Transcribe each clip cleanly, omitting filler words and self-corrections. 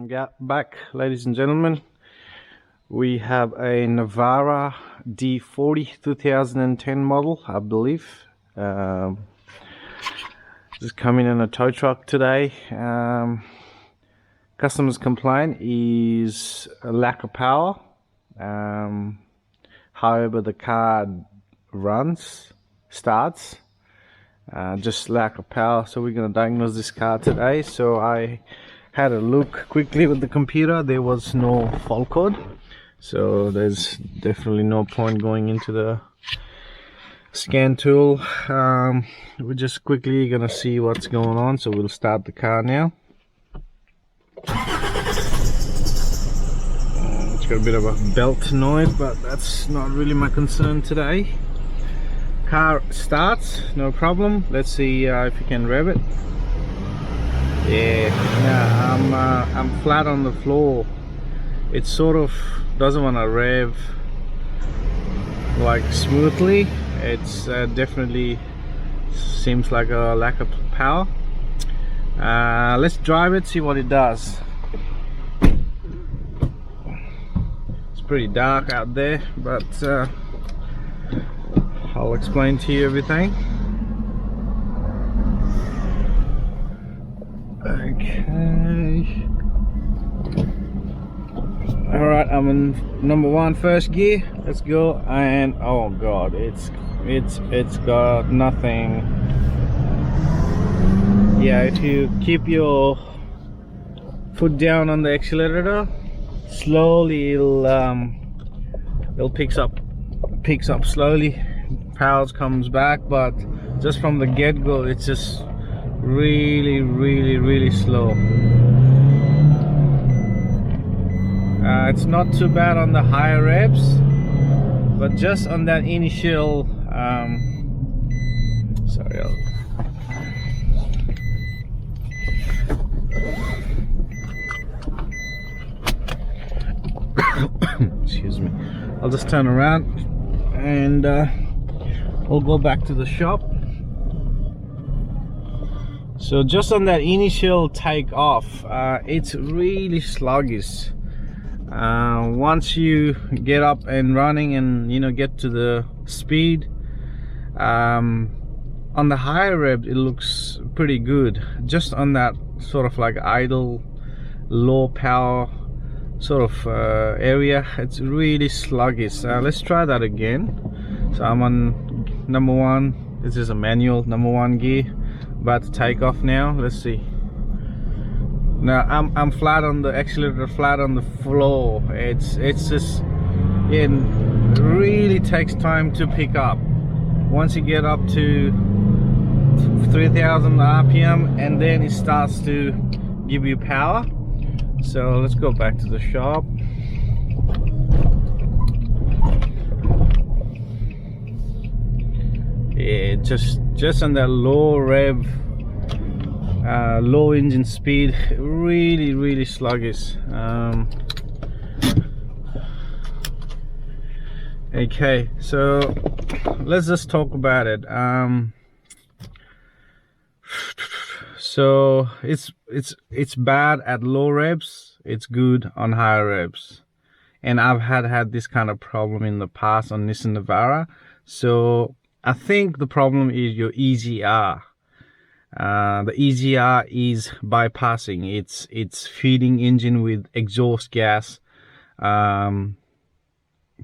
Back, ladies and gentlemen. We have a Navara D40 2010 model, I believe. Just coming in a tow truck today. Customer's complaint is a lack of power. However, the car starts, just lack of power. So we're going to diagnose this car today. So I had a look quickly with the computer. There was no fault code, so there's definitely no point going into the scan tool. We're just quickly gonna see what's going on, so we'll start the car now. It's got a bit of a belt noise, but that's not really my concern today. Car starts, no problem. Let's see if we can rev it. Yeah, I'm flat on the floor. It sort of doesn't want to rev like smoothly. It's definitely seems like a lack of power. Let's drive it, see what it does. It's pretty dark out there, but I'll explain to you everything. Okay. Alright, I'm in number 1 first gear. Let's go. And oh god, it's got nothing. Yeah, if you keep your foot down on the accelerator, slowly it'll picks up slowly. Power comes back, but just from the get-go, it's just really slow. It's not too bad on the higher revs, but just on that initial excuse me, I'll just turn around and we'll go back to the shop. So just on that initial takeoff, it's really sluggish. Once you get up and running and get to the speed, on the higher rev it looks pretty good. Just on that sort of like idle, low power sort of area, it's really sluggish. Let's try that again. So I'm on number 1. This is a manual number 1 gear. About to take off now. Let's see. Now I'm flat on the accelerator, flat on the floor. It's just, it really takes time to pick up. Once you get up to 3000 RPM, and then it starts to give you power. So let's go back to the shop. Yeah, just on that low rev, low engine speed, really sluggish. Okay, so let's just talk about it. So it's bad at low revs, it's good on higher revs, and I've had this kind of problem in the past on Nissan Navara. So I think the problem is your EGR. The EGR is bypassing. It's feeding engine with exhaust gas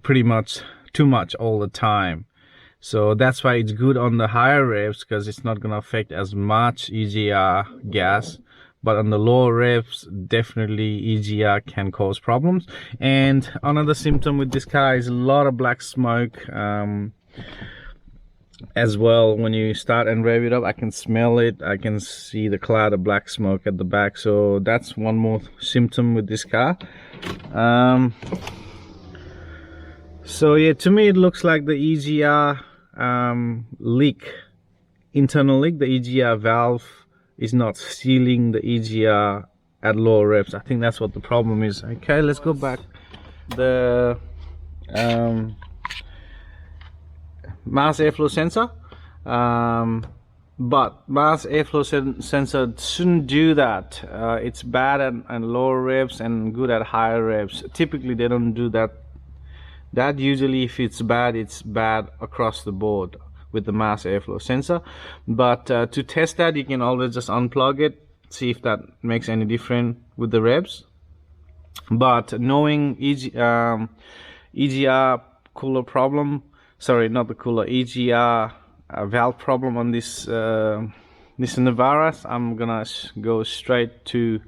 pretty much too much all the time. So that's why it's good on the higher revs, because it's not going to affect as much EGR gas. But on the lower revs, definitely EGR can cause problems. And another symptom with this car is a lot of black smoke as well. When you start and rev it up, I can smell it. I can see the cloud of black smoke at the back. So that's one more symptom with this car. So yeah, to me it looks like the EGR leak, internal leak. The EGR valve is not sealing the EGR at lower revs. I think that's what the problem is. Okay, let's go back. The mass airflow sensor, but mass airflow sensor shouldn't do that. It's bad at lower revs and good at higher revs. Typically they don't do that. That usually, if it's bad across the board with the mass airflow sensor. But to test that, you can always just unplug it, see if that makes any difference with the revs. But knowing EGR cooler problem, sorry, not the cooler, EGR valve problem on this Nissan Navara, I'm gonna go straight to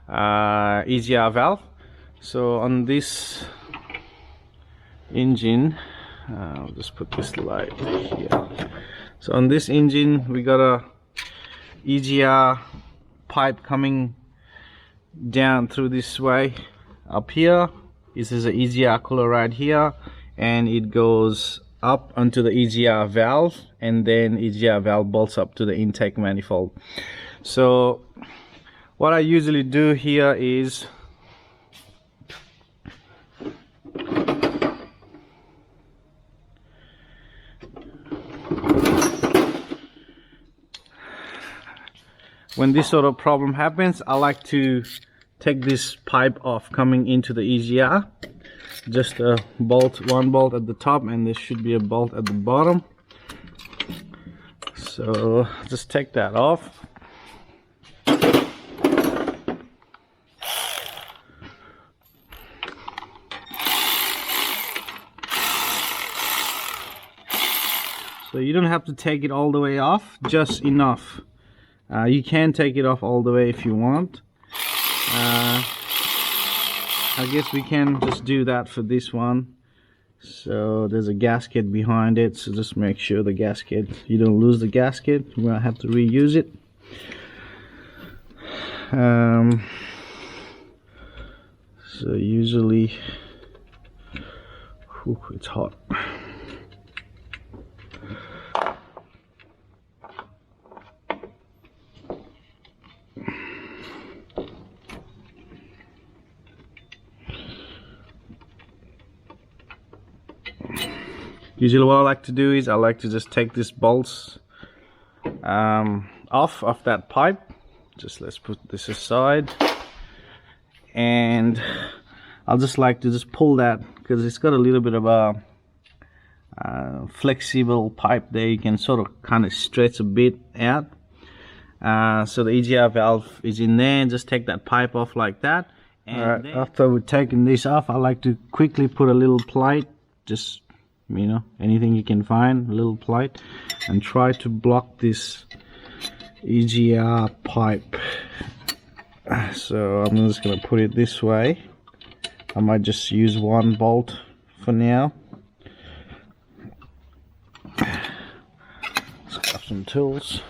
EGR valve. So on this engine, I'll just put this light here. So on this engine we got a EGR pipe coming down through this way. Up here, this is an EGR cooler right here, and it goes up onto the EGR valve, and then EGR valve bolts up to the intake manifold. So what I usually do here is when this sort of problem happens, I like to take this pipe off coming into the EGR. Just a bolt, one bolt at the top, and there should be a bolt at the bottom. So just take that off. So you don't have to take it all the way off, just enough. You can take it off all the way if you want. I guess we can just do that for this one. So there's a gasket behind it, so just make sure the gasket, you don't lose the gasket. You're gonna have to reuse it. So usually, it's hot. Usually what I like to do is I like to just take these bolts off of that pipe. Just let's put this aside, and I'll just like to just pull that, because it's got a little bit of a flexible pipe there. You can sort of kind of stretch a bit out. So the EGR valve is in there, and just take that pipe off like that. And all right, after we've taken this off, I like to quickly put a little plate, just, you know, anything you can find, a little plate, and try to block this EGR pipe. So I'm just going to put it this way. I might just use one bolt for now. Let's grab some tools.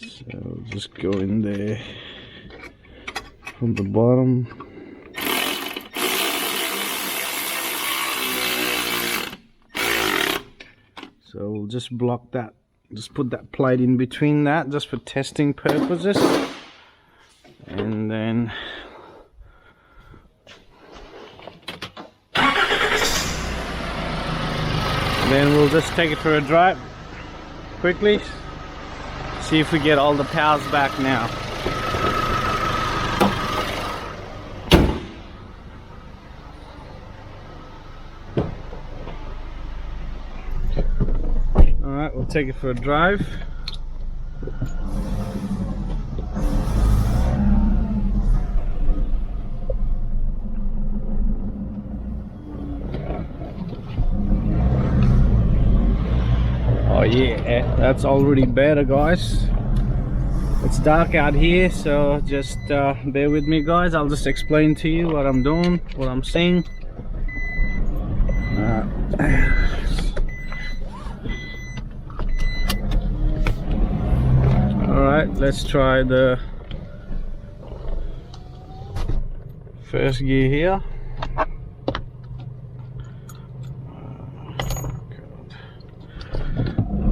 So just go in there from the bottom. So we'll just block that, just put that plate in between that, just for testing purposes. And then we'll just take it for a drive quickly, see if we get all the powers back now. Alright, we'll take it for a drive. Oh yeah, that's already better, guys. It's dark out here, so just bear with me, guys. I'll just explain to you what I'm doing, what I'm seeing. Alright, let's try the first gear here.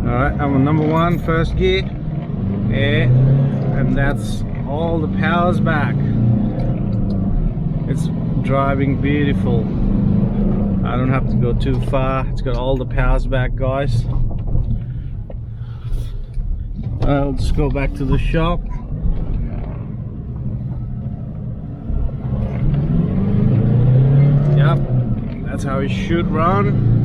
Alright, I'm on number one, first gear. Yeah, and that's all the power's back. It's driving beautiful. I don't have to go too far. It's got all the powers back, guys. I'll just go back to the shop. Yep, that's how it should run.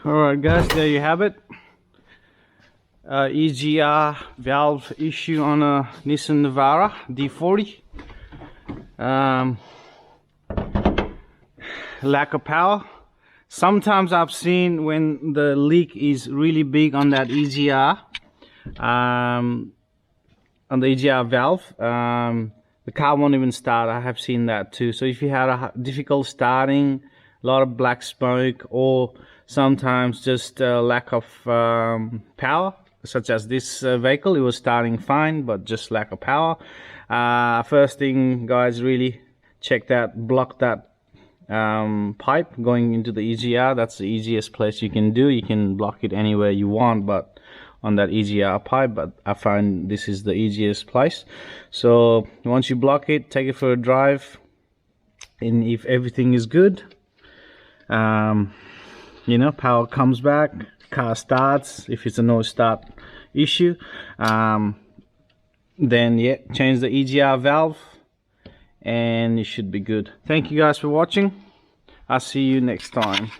Alright guys, there you have it. EGR valve issue on a Nissan Navara D40. Lack of power. Sometimes I've seen when the leak is really big on that EGR, on the EGR valve, the car won't even start. I have seen that too. So if you had a difficult starting, a lot of black smoke, or sometimes just lack of power, such as this vehicle, it was starting fine but just lack of power. First thing, guys, really check that, block that pipe going into the EGR. That's the easiest place you can do. You can block it anywhere you want, but on that EGR pipe, but I find this is the easiest place. So once you block it, take it for a drive, and if everything is good, you know, power comes back, car starts. If it's a no start issue, then yeah, change the EGR valve and you should be good. Thank you guys for watching. I'll see you next time.